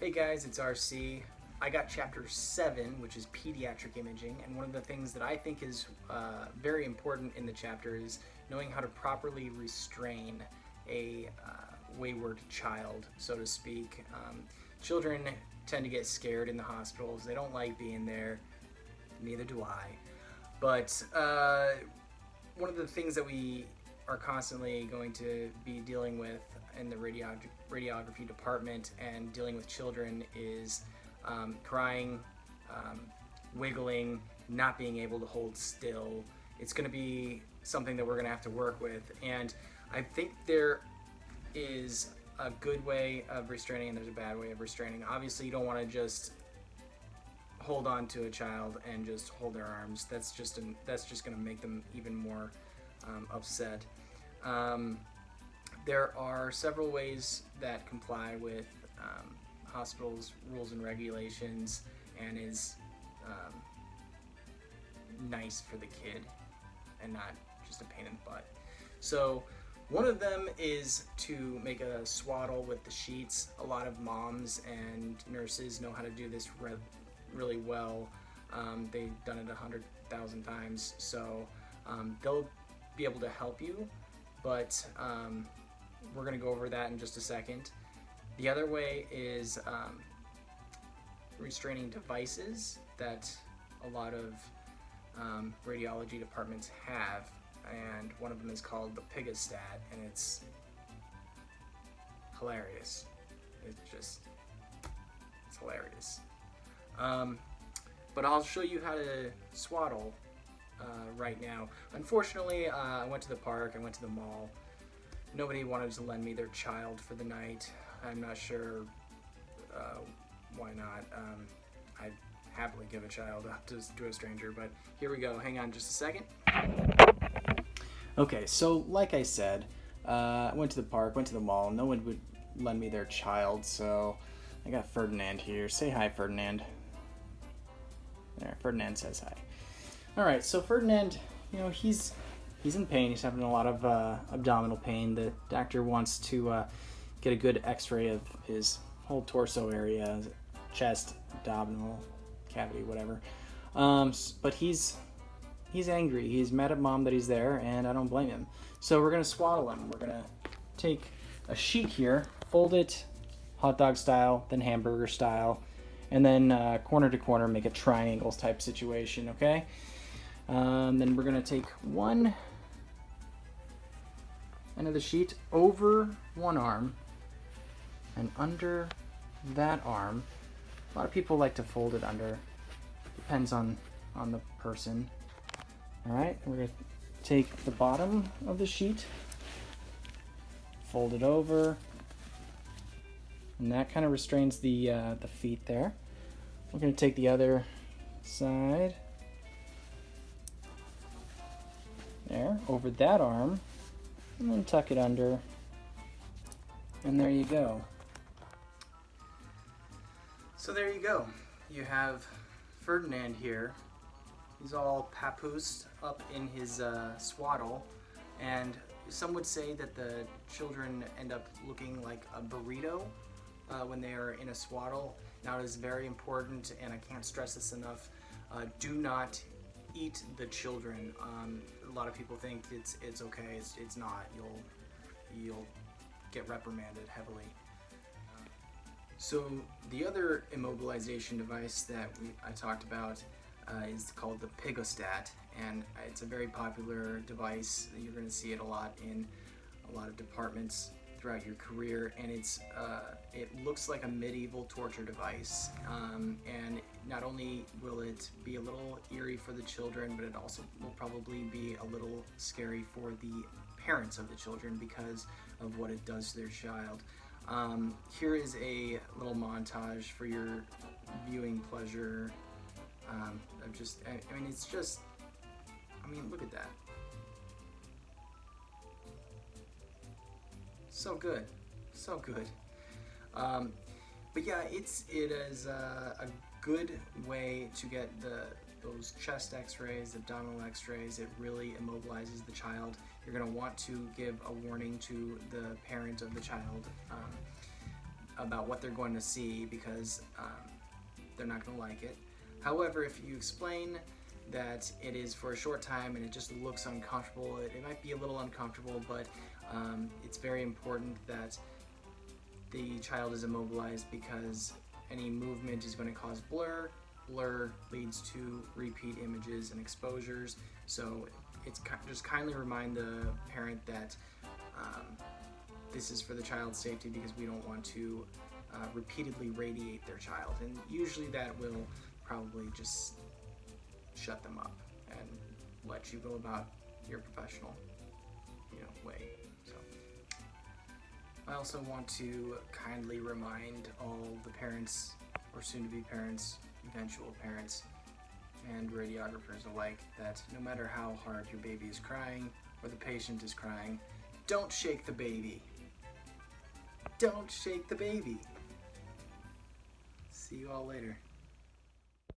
Hey guys, it's RC. I got chapter 7, which is pediatric imaging, and one of the things that I think is very important in the chapter is knowing how to properly restrain a wayward child, so to speak. Children tend to get scared in the hospitals. They don't like being there. Neither do I. But one of the things that we are constantly going to be dealing with in the radiography department and dealing with children is crying, wiggling, not being able to hold still. It's going to be something that we're going to have to work with, and I think there is a good way of restraining and there's a bad way of restraining. Obviously, you don't want to just hold on to a child and just hold their arms. That's just going to make them even more upset. There are several ways that comply with hospitals' rules and regulations and is nice for the kid and not just a pain in the butt. So one of them is to make a swaddle with the sheets. A lot of moms and nurses know how to do this really well. They've done it 100,000 times, so they'll be able to help you, but we're going to go over that in just a second. The other way is restraining devices that a lot of radiology departments have, and one of them is called the Pigg-O-Stat, and it's hilarious. It's hilarious. But I'll show you how to swaddle right now. Unfortunately, I went to the park, I went to the mall. Nobody wanted to lend me their child for the night. I'm not sure why not. I'd happily give a child up to a stranger, but here we go. Hang on just a second. Okay, so like I said, I went to the park, went to the mall. No one would lend me their child, so I got Ferdinand here. Say hi, Ferdinand. There, Ferdinand says hi. All right, so Ferdinand, he's in pain. He's having a lot of abdominal pain. The doctor wants to get a good x-ray of his whole torso area, chest, abdominal cavity, whatever. But he's angry. He's mad at mom that he's there, and I don't blame him. So we're going to swaddle him. We're going to take a sheet here, fold it hot dog style, then hamburger style, and then corner to corner, make a triangles type situation, okay? Then we're going to take one end of the sheet over one arm and under that arm. A lot of people like to fold it under. Depends on the person. All right, we're going to take the bottom of the sheet, fold it over, and that kind of restrains the feet there. We're going to take the other side there over that arm, and then tuck it under, and there you go. So there you go. You have Ferdinand here. He's all papoosed up in his swaddle, and some would say that the children end up looking like a burrito when they are in a swaddle. Now, it is very important, and I can't stress this enough, do not eat the children. A lot of people think it's okay. It's not. You'll get reprimanded heavily. So the other immobilization device that I talked about is called the Pigg-O-Stat, and it's a very popular device. You're going to see it a lot in a lot of departments throughout your career, and it looks like a medieval torture device, and not only will it be a little eerie for the children, but it also will probably be a little scary for the parents of the children because of what it does to their child. Here is a little montage for your viewing pleasure. Look at that. So good, so good. But yeah, it is a good way to get those chest x-rays, abdominal x-rays. It really immobilizes the child. You're going to want to give a warning to the parent of the child. about what they're going to see because they're not going to like it. However, if you explain that it is for a short time and it just looks uncomfortable, it might be a little uncomfortable, but it's very important that the child is immobilized because any movement is going to cause blur. Blur leads to repeat images and exposures. So it's just kindly remind the parent that this is for the child's safety because we don't want to repeatedly radiate their child. And usually that will probably just shut them up and let you go about your professional, way. So I also want to kindly remind all the parents or soon-to-be parents, eventual parents, and radiographers alike that no matter how hard your baby is crying or the patient is crying, don't shake the baby. Don't shake the baby. See you all later.